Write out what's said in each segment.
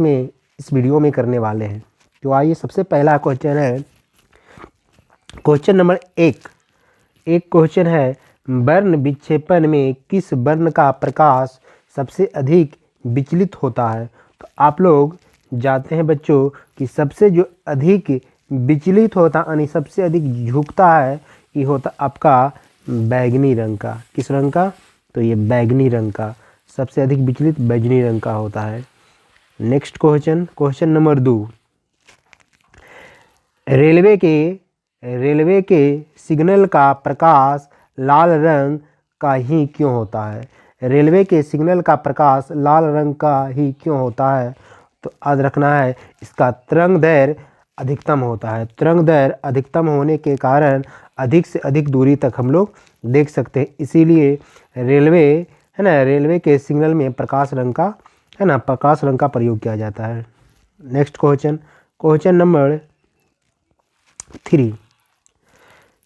में इस वीडियो में करने वाले हैं। तो आइए सबसे पहला क्वेश्चन है, क्वेश्चन नंबर एक क्वेश्चन है, वर्ण विक्षेपण में किस वर्ण का प्रकाश सबसे अधिक विचलित होता है। तो आप लोग जानते हैं बच्चों कि सबसे जो अधिक विचलित होता यानी सबसे अधिक झुकता है ये होता आपका बैगनी रंग का। किस रंग का? तो ये बैगनी रंग का सबसे अधिक विचलित बैगनी रंग का होता है। Next question, question number 2, railway के सिग्नल का प्रकाश लाल रंग का ही क्यों होता है। रेलवे के सिग्नल का प्रकाश लाल रंग का ही क्यों होता है? तो याद रखना है इसका तरंगदैर्घ्य अधिकतम होता है। तरंगदैर्घ्य अधिकतम होने के कारण अधिक से अधिक दूरी तक हम लोग देख सकते हैं, इसीलिए रेलवे है ना, रेलवे के सिग्नल में प्रकाश रंग का है ना, प्रकाश रंग का प्रयोग किया जाता है। नेक्स्ट क्वेश्चन, क्वेश्चन नंबर 3,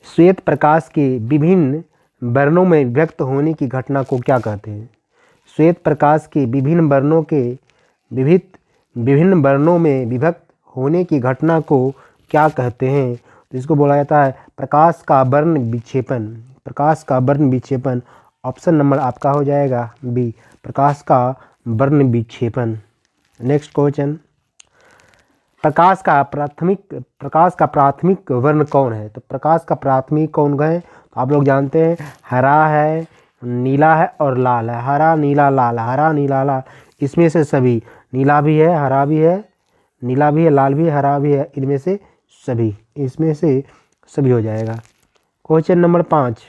श्वेत प्रकाश के विभिन्न वर्णों में विभक्त होने की घटना को क्या कहते हैं। श्वेत प्रकाश के विभिन्न वर्णों में विभक्त होने की घटना को क्या कहते हैं? तो इसको बोला जाता है प्रकाश का वर्ण विक्षेपण। प्रकाश का वर्ण विक्षेपण। ऑप्शन नंबर आपका हो जाएगा बी, प्रकाश का वर्ण विक्षेपण। नेक्स्ट क्वेश्चन, प्रकाश का प्राथमिक वर्ण कौन है। तो प्रकाश का प्राथमिक कौन है? तो आप लोग जानते हैं हरा है, नीला है और लाल है। हरा नीला लाल, हरा नीला लाल, इसमें से सभी, नीला भी है, हरा भी है, नीला भी है, लाल भी है, हरा भी है, इनमें से सभी, इसमें से सभी हो जाएगा। क्वेश्चन नंबर 5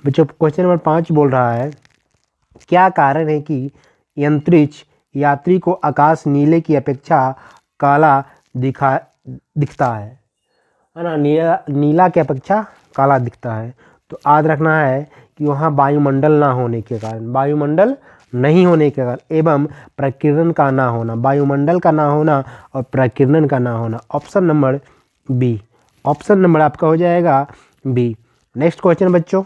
बच्चों, क्वेश्चन नंबर 5 बोल रहा है, क्या कारण है कि अंतरिक्ष यात्री को आकाश नीले की अपेक्षा काला दिखता है ना, नीला की अपेक्षा काला दिखता है। तो याद रखना है कि वहाँ वायुमंडल ना होने के कारण, वायुमंडल नहीं होने के कारण एवं प्रकीर्णन का ना होना, वायुमंडल का ना होना और प्रकीर्णन का ना होना। Option number B, option number आपका हो जाएगा बी। नेक्स्ट क्वेश्चन बच्चों,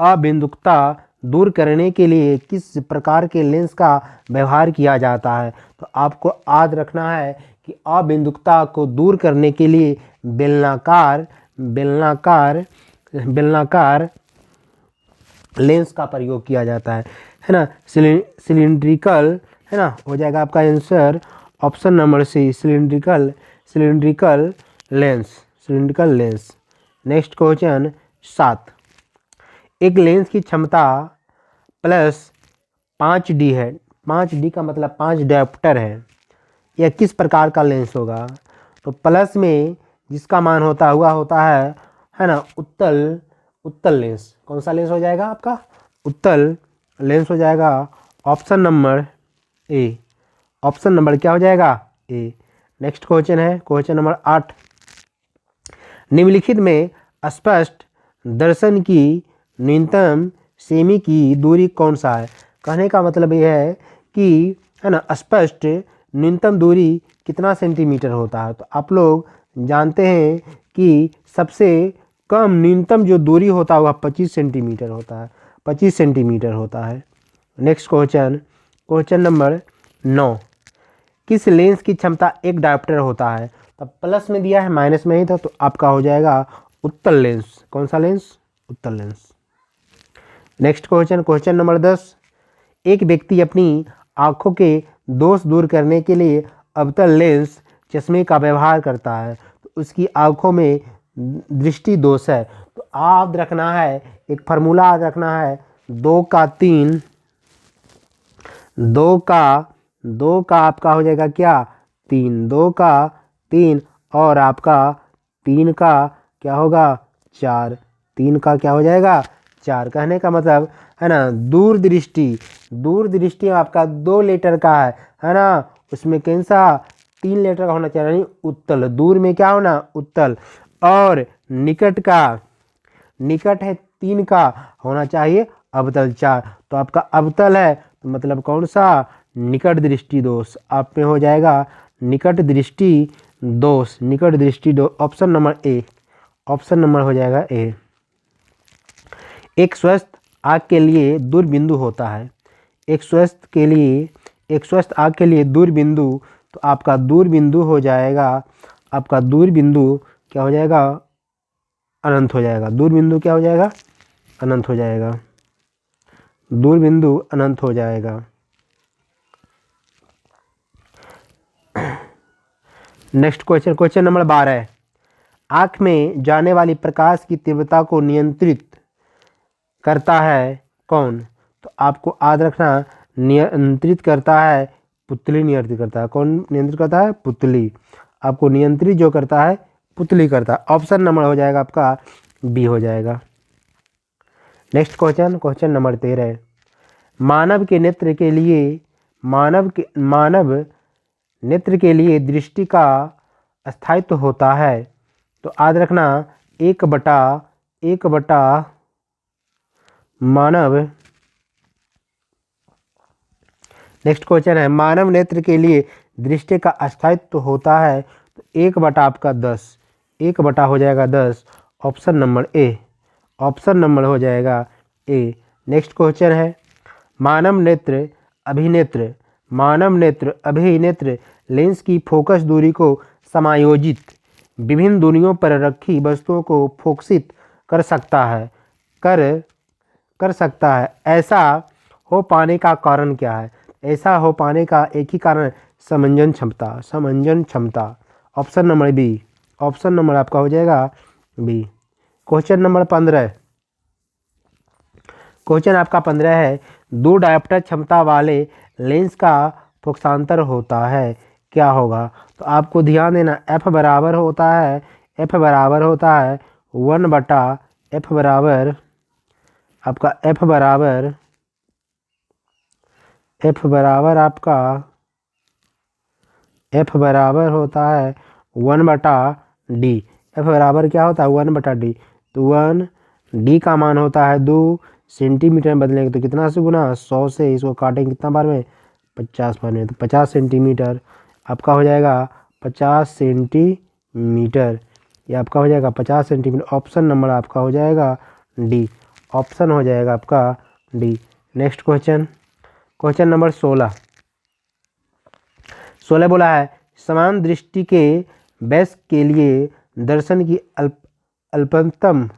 अबिंदुकता दूर करने के लिए किस प्रकार के लेंस का व्यवहार किया जाता है। तो आपको याद रखना है कि अबिंदुकता को दूर करने के लिए बेलनाकार लेंस का प्रयोग किया जाता है ना, सिलिंड्रिकल है ना, हो जाएगा आपका answer option number C, cylindrical lens. Next question 7, एक लेंस की क्षमता +5D है। 5D का मतलब 5 डायोप्टर है। यह किस प्रकार का लेंस होगा? तो प्लस में जिसका मान होता है ना, उत्तल लेंस। कौन सा लेंस हो जाएगा आपका? उत्तल लेंस हो जाएगा। Option number A, option number क्या हो जाएगा? ए। नेक्स्ट क्वेश्चन है क्वेश्चन नंबर 8, निम्नलिखित में स्पष्ट दर्शन की न्यूनतम सेमी की दूरी कौन सा है। कहने का मतलब यह है कि है ना, स्पष्ट न्यूनतम दूरी कितना सेंटीमीटर होता है। तो आप लोग जानते हैं कि सबसे कम न्यूनतम जो दूरी होता है वह 25 सेंटीमीटर होता है, 25 सेंटीमीटर होता है। नेक्स्ट क्वेश्चन, क्वेश्चन नंबर 9, किस लेंस की क्षमता 1 डायोप्टर होता है। तो प्लस में दिया है, माइनस में ही था, तो आपका हो जाएगा उत्तल लेंस। कौन सा लेंस? उत्तल lens. Next question, question number 10, एक व्यक्ति अपनी आँखों के दोष दूर करने के लिए अवतल लेंस चश्मे का व्यवहार करता है, तो उसकी आँखों में दृष्टि दोष है। तो याद रखना है, एक फार्मूला याद रखना है, 2 का 3 आपका हो जाएगा क्या? 3, 2 का 3 और आपका 3 का क्या होगा? 4, 3 का क्या हो जाएगा? 4। कहने का मतलब है ना, दूरदृष्टि आपका 2 लीटर का है ना, उसमें कौन सा 3 लीटर का होना चाहिए, यानी उत्तल। दूर में क्या होना? उत्तल। और निकट है 3 का होना चाहिए अवतल 4। तो आपका अवतल है तो मतलब कौन सा? निकट दृष्टि दोष। आप में हो जाएगा निकट दृष्टि दोष। Option number A, option number हो जाएगा ए। एक स्वस्थ आँख के लिए दूर बिंदु होता है। एक स्वस्थ आँख के लिए दूर बिंदु, तो आपका दूर बिंदु हो जाएगा, आपका दूर बिंदु क्या हो जाएगा, अनंत हो जाएगा। दूर बिंदु क्या हो जाएगा, अनंत हो जाएगा। दूर बिंदु अनंत हो जाएगा। Next question, question number 12। आँख में जाने वाली प्रकाश की तीव्रता को नियंत्रित करता है कौन? तो आपको याद रखना, नियंत्रित करता है पुतली, नियंत्रित करता है। कौन नियंत्रित करता है? पुतली। आपको नियंत्रित जो करता है पुतली करता है। ऑप्शन नंबर हो जाएगा आपका बी हो जाएगा। Next question, question number 13। मानव नेत्र के लिए दृष्टि का स्थायित्व होता है। तो याद रखना, एक बटा मानव। नेक्स्ट क्वेश्चन है, मानव नेत्र के लिए दृष्टि का स्थायित्व होता है। तो 1/, आपका 10, 1/, हो जाएगा 10। Option number A, option number हो जाएगा ए। नेक्स्ट क्वेश्चन है, मानव नेत्र अभिनेत्र लेंस की फोकस दूरी को समायोजित विभिन्न दूरियों पर रखी वस्तुओं को फोकसित कर सकता है। ऐसा हो पाने का कारण क्या है? ऐसा हो पाने का एक ही कारण, समंजन क्षमता। Option number B, option number आपका हो जाएगा बी। Question number 15। क्वेश्चन आपका 15 है, 2 डायोप्टर क्षमता वाले लेंस का फोकसांतर होता है, क्या होगा? तो आपको ध्यान देना, F बराबर होता है 1/, F बराबर आपका F बराबर होता है 1/D। F बराबर क्या होता है? 1/D। तो 1D का मान होता है 2 सेंटीमीटर में बदलेंगे तो कितना से गुना, 100 से। इसको काटेंगे कितना बार में, 50 बार में। तो 50 सेंटीमीटर आपका हो जाएगा 50 सेंटीमीटर। ये आपका हो जाएगा 50 सेंटीमीटर। ऑप्शन नंबर आपका हो जाएगा डी, ऑप्शन हो जाएगा आपका D. Next question, question number 16 बोला है, समान दृष्टि के वयस्क के लिए दर्शन की अल्पतम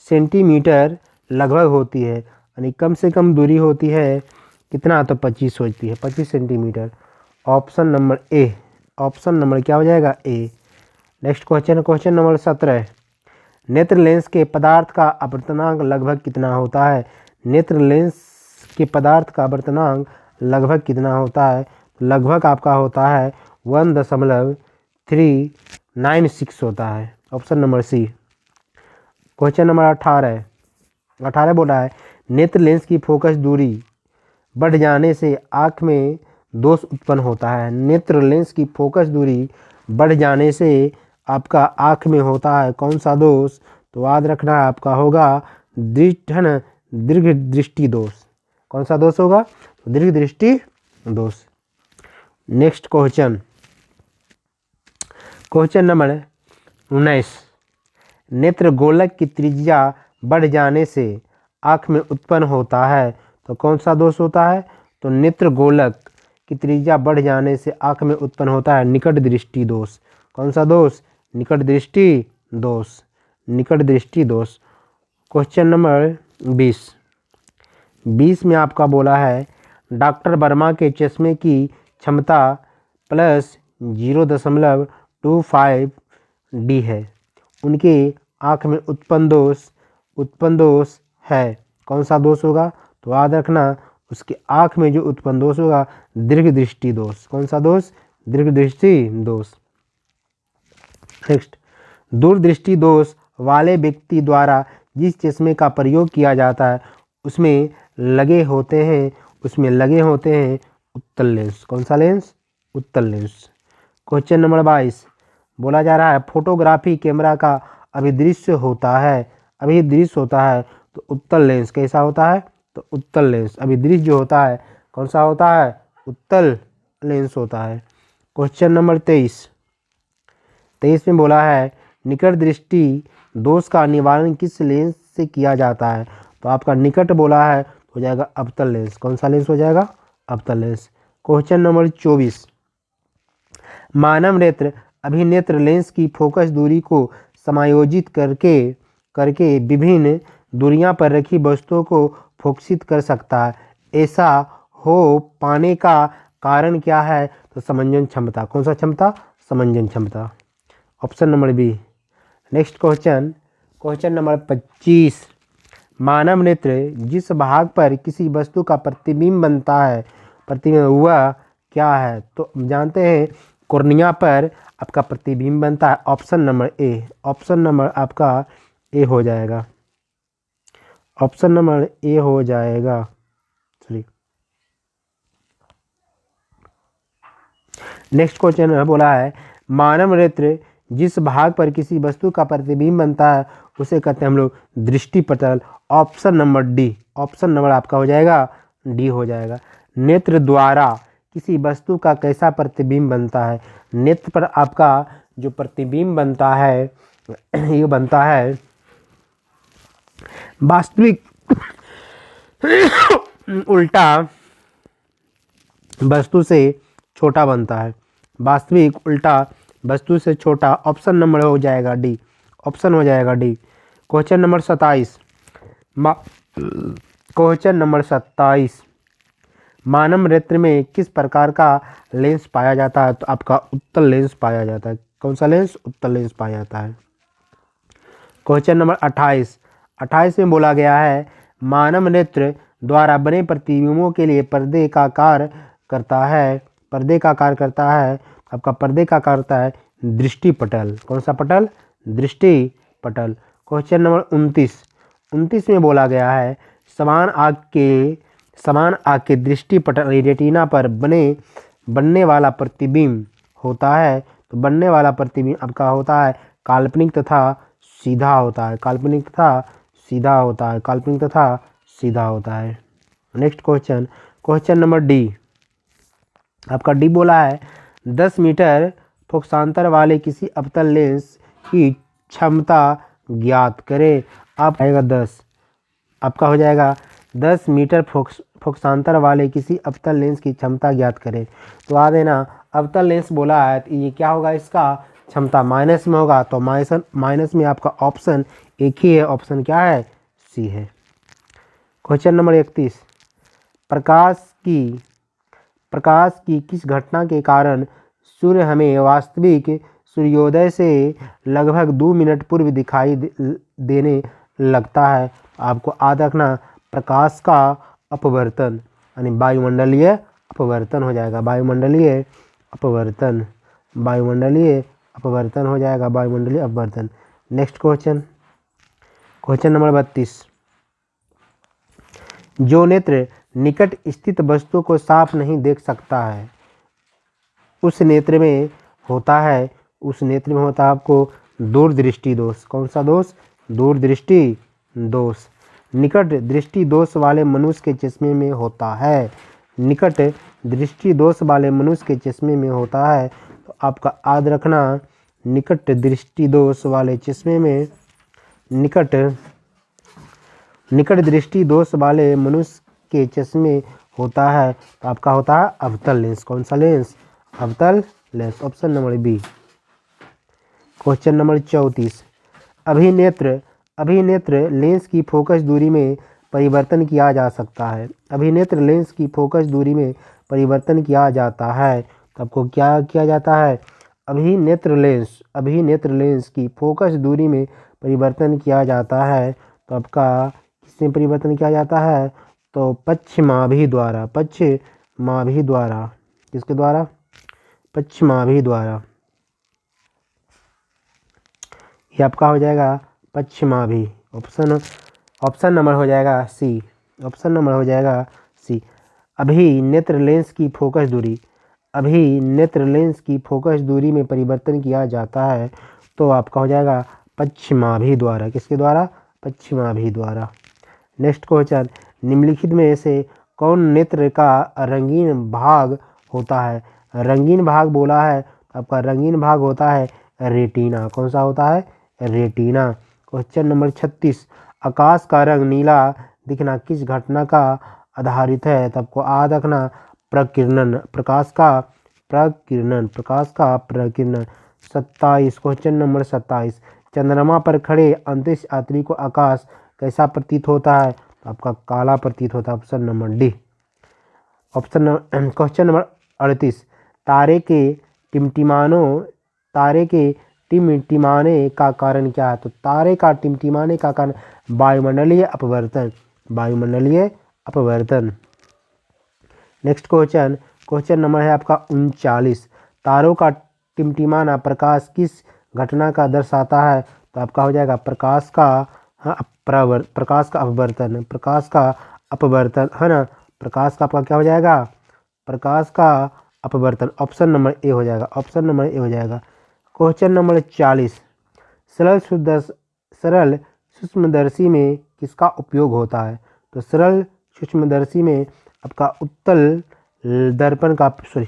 सेंटीमीटर लगभग होती है, यानी कम से कम दूरी होती है कितना? तो 25 होती है, 25 centimetre. Option number A, option number क्या हो जाएगा? A. Next question, question number 17। नेत्र लेंस के पदार्थ का अपवर्तनांक लगभग कितना होता है? नेत्र लेंस के पदार्थ का अपवर्तनांक लगभग कितना होता है? लगभग आपका होता है 1.396 होता है। Option number C. Question number 18 बोला है, नेत्र लेंस की फोकस दूरी बढ़ जाने से आँख में दोष उत्पन्न होता है। नेत्र लेंस की फोकस दूरी बढ़ जाने से आपका आँख में होता है कौन सा दोष? तो याद रखना आपका होगा दीर्घ दृष्टि दोष। कौन सा दोष होगा? दीर्घ दृष्टि दोष। Next question, question number 19। नेत्र गोलक की त्रिज्या बढ़ जाने से आँख में उत्पन्न होता है, तो कौन सा दोष होता है? तो नेत्र गोलक की त्रिज्या बढ़ जाने से आँख में उत्पन्न होता है निकट दृष्टि दोष। कौन सा दोष? निकट दृष्टि दोष, निकट दृष्टि दोष। क्वेश्चन नंबर 20 में आपका बोला है, डॉक्टर वर्मा के चश्मे की क्षमता +0.25 D है। उनके आँख में उत्पन्न दोष है, कौन सा दोष होगा? तो याद रखना, उसके आँख में जो उत्पन्न दोष होगा दीर्घ दृष्टि दोष। कौन सा दोष? दीर्घ दृष्टि दोष। नेक्स्ट, दूरदृष्टि दोष वाले व्यक्ति द्वारा जिस चश्मे का प्रयोग किया जाता है उसमें लगे होते हैं उत्तल लेंस। कौन सा लेंस? उत्तल लेंस। क्वेश्चन नंबर 22 बोला जा रहा है, फोटोग्राफी कैमरा का अभिदृश्य होता है तो उत्तल लेंस कैसा होता है? तो उत्तल लेंस। अभिदृश्य जो होता है कौन सा होता है? उत्तल लेंस होता है। क्वेश्चन नंबर 23 में बोला है, निकट दृष्टि दोष का निवारण किस लेंस से किया जाता है? तो आपका निकट बोला है तो हो जाएगा अवतल लेंस। कौन सा लेंस हो जाएगा? अवतल लेंस। क्वेश्चन नंबर 24, मानव नेत्र अभिनेत्र लेंस की फोकस दूरी को समायोजित करके करके विभिन्न दूरियां पर रखी वस्तुओं को फोकसित कर सकता है। ऐसा हो पाने का कारण क्या है? तो समंजन क्षमता। कौन सा क्षमता? समंजन क्षमता। Option number B. Next question, question number 25, मानव नेत्र जिस भाग पर किसी वस्तु का प्रतिबिंब बनता है, प्रतिबिंब वह क्या है? तो जानते हैं कॉर्निया पर आपका प्रतिबिंब बनता है। Option number A. Option number आपका ए हो जाएगा। ऑप्शन नंबर ए हो जाएगा। सॉरी। नेक्स्ट क्वेश्चन बोला है मानव नेत्र जिस भाग पर किसी वस्तु का प्रतिबिंब बनता है उसे कहते हैं हम लोग दृष्टिपटल। Option number D. Option number आपका हो जाएगा डी हो जाएगा। नेत्र द्वारा किसी वस्तु का कैसा प्रतिबिंब बनता है? नेत्र पर आपका जो प्रतिबिंब बनता है ये बनता है वास्तविक उल्टा वस्तु से छोटा बनता है। वास्तविक उल्टा वस्तु से छोटा। ऑप्शन नंबर हो जाएगा डी। ऑप्शन हो जाएगा D. Question number 27, question number 27, मानव नेत्र में किस प्रकार का लेंस पाया जाता है? तो आपका उत्तल लेंस पाया जाता है। कौन सा लेंस? उत्तल लेंस पाया जाता है। क्वेश्चन नंबर 28, 28 में बोला गया है मानव नेत्र द्वारा बने प्रतिबिंबों के लिए पर्दे का कार्य करता है। पर्दे का कार्य करता है। आपका पर्दे का कार्य करता है दृष्टिपटल। कौन सा पटल? दृष्टिपटल। क्वेश्चन नंबर 29, 29 में बोला गया है समान आग के दृष्टिपटल रेटिना पर बनने वाला प्रतिबिंब होता है। तो बनने वाला प्रतिबिंब आपका होता है काल्पनिक तथा सीधा होता है। काल्पनिक तथा सीधा होता है। काल्पनिक तथा सीधा होता है। Next question, question number D. आपका डी बोला है 10 मीटर फोकसांतर वाले किसी अवतल लेंस की क्षमता ज्ञात करें। आप आएगा 10। आपका हो जाएगा 10 मीटर फोकसांतर वाले किसी अवतल लेंस की क्षमता ज्ञात करें। तो आ देना अवतल लेंस बोला है तो ये क्या होगा? इसका क्षमता माइनस में होगा। तो माइनस में आपका ऑप्शन एक ही है। ऑप्शन क्या है? सी है। क्वेश्चन नंबर 31, प्रकाश की किस घटना के कारण सूर्य हमें वास्तविक सूर्योदय से लगभग 2 मिनट पूर्व दिखाई देने लगता है? आपको याद रखना प्रकाश का अपवर्तन यानी वायुमंडलीय अपवर्तन हो जाएगा। वायुमंडलीय अपवर्तन। वायुमंडलीय अपवर्तन हो जाएगा। वायुमंडलीय अपवर्तन। नेक्स्ट क्वेश्चन, क्वेश्चन नंबर 32, जो नेत्र निकट स्थित वस्तु को साफ नहीं देख सकता है उस नेत्र में होता है आपको दूरदृष्टि दोष। कौन सा दोष? दूरदृष्टि दोष। निकट दृष्टि दोष वाले मनुष्य के चश्मे में होता है। निकट दृष्टि दोष वाले मनुष्य के चश्मे में होता है। तो आपका याद रखना निकट दृष्टि दोष वाले चश्मे में निकट दृष्टि दोष वाले मनुष्य के चश्मे होता है। तो आपका होता है अवतल लेंस। कौन सा लेंस? अवतल lens. Option number B. Question number 34, अभिनेत्र लेंस की फोकस दूरी में परिवर्तन किया जा सकता है। अभिनेत्र लेंस की फोकस दूरी में परिवर्तन किया जाता है। तो आपको क्या किया जाता है? अभिनेत्र लेंस की फोकस दूरी में परिवर्तन किया जाता है। तो आपका किसमें परिवर्तन किया जाता है? तो पश्चिमाभि द्वारा। पश्चिमाभि द्वारा। किसके द्वारा? पश्चिमाभि द्वारा। ये आपका हो जाएगा पश्चिमाभि। ऑप्शन नंबर हो जाएगा सी। ऑप्शन नंबर हो जाएगा सी। अभिनेत्र लेंस की फोकस दूरी में परिवर्तन किया जाता है। तो आपका हो जाएगा पश्चिमाभि द्वारा। किसके द्वारा? पश्चिमाभि द्वारा। नेक्स्ट क्वेश्चन, निम्नलिखित में से कौन नेत्र का रंगीन भाग होता है? रंगीन भाग बोला है आपका रंगीन भाग होता है रेटिना। कौन सा होता है? रेटिना। क्वेश्चन नंबर 36, आकाश का रंग नीला दिखना किस घटना का आधारित है? तो आपको याद रखना प्रकीर्णन, प्रकाश का प्रकीर्णन। 27 क्वेश्चन नंबर 27, चंद्रमा पर खड़े अंतरिक्ष यात्री को आकाश कैसा प्रतीत होता है? तो आपका काला प्रतीत होता है, option number D. Question number 38, तारे के टिमटिमाने का कारण क्या है? तो तारे का टिमटिमाने का कारण वायुमंडलीय अपवर्तन। नेक्स्ट क्वेश्चन नंबर है आपका 39, तारों का टिमटिमाना प्रकाश किस घटना का दर्शाता है? तो आपका हो जाएगा प्रकाश का अपवर्तन है ना। प्रकाश का आपका क्या हो जाएगा? प्रकाश का अपवर्तन, ऑप्शन नंबर ए हो जाएगा। क्वेश्चन नंबर 40, सरल सूक्ष्मदर्शी में किसका उपयोग होता है? तो सरल सूक्ष्मदर्शी में आपका उत्तल दर्पण का है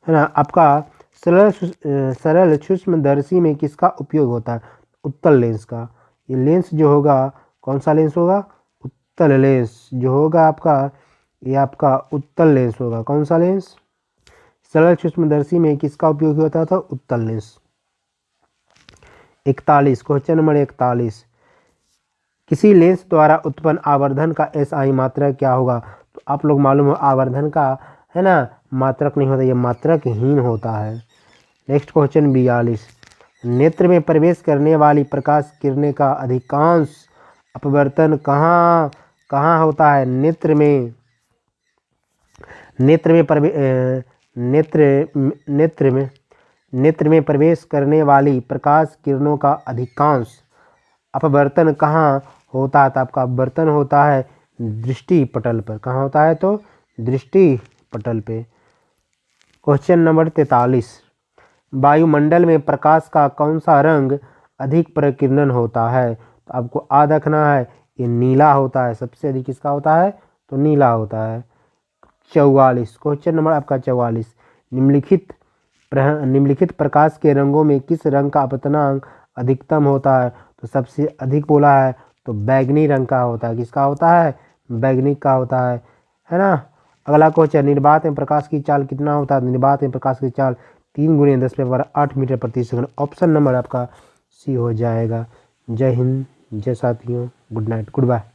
ना। आपका सरल सूक्ष्मदर्शी में किसका उपयोग होता है? उत्तल लेंस का। ये लेंस जो होगा कौन सा लेंस होगा? उत्तल लेंस जो होगा आपका, ये आपका उत्तल लेंस होगा। कौन सा लेंस? सरल सूक्ष्मदर्शी में किसका उपयोग होता था? उत्तल लेंस। 41 क्वेश्चन नंबर 41, किसी लेंस द्वारा उत्पन्न आवर्धन का SI मात्रक क्या होगा? तो आप लोग मालूम हो आवर्धन का है ना मात्रक नहीं होता, ये मात्रकहीन होता है। नेक्स्ट क्वेश्चन 42, नेत्र में प्रवेश करने वाली प्रकाश किरणें का अधिकांश अपवर्तन कहाँ होता है? नेत्र में प्रवेश करने वाली प्रकाश किरणों का अधिकांश अपवर्तन कहाँ होता है? तो आपका अपवर्तन होता है दृष्टि पटल पर। कहाँ होता है? तो दृष्टि पटल पे। क्वेश्चन नंबर 43, वायुमंडल में प्रकाश का कौन सा रंग अधिक प्रकीर्णन होता है? तो आपको याद रखना है ये नीला होता है, सबसे अधिक किसका होता है? तो नीला होता है। 44 क्वेश्चन नंबर आपका 44, निम्नलिखित प्रकाश के रंगों में किस रंग का अपतनांक अधिकतम होता है? तो सबसे अधिक बोला है तो बैगनी रंग का होता है। किसका होता है? बैगनी का होता है ना। अगला क्वेश्चन, निर्वात में प्रकाश की चाल कितना होता है? निर्वात में प्रकाश की चाल 3 × 10⁸ मीटर प्रति सेकंड। ऑप्शन नंबर आपका सी हो जाएगा। जय हिंद, जय साथियों, गुड नाइट, गुड बाय।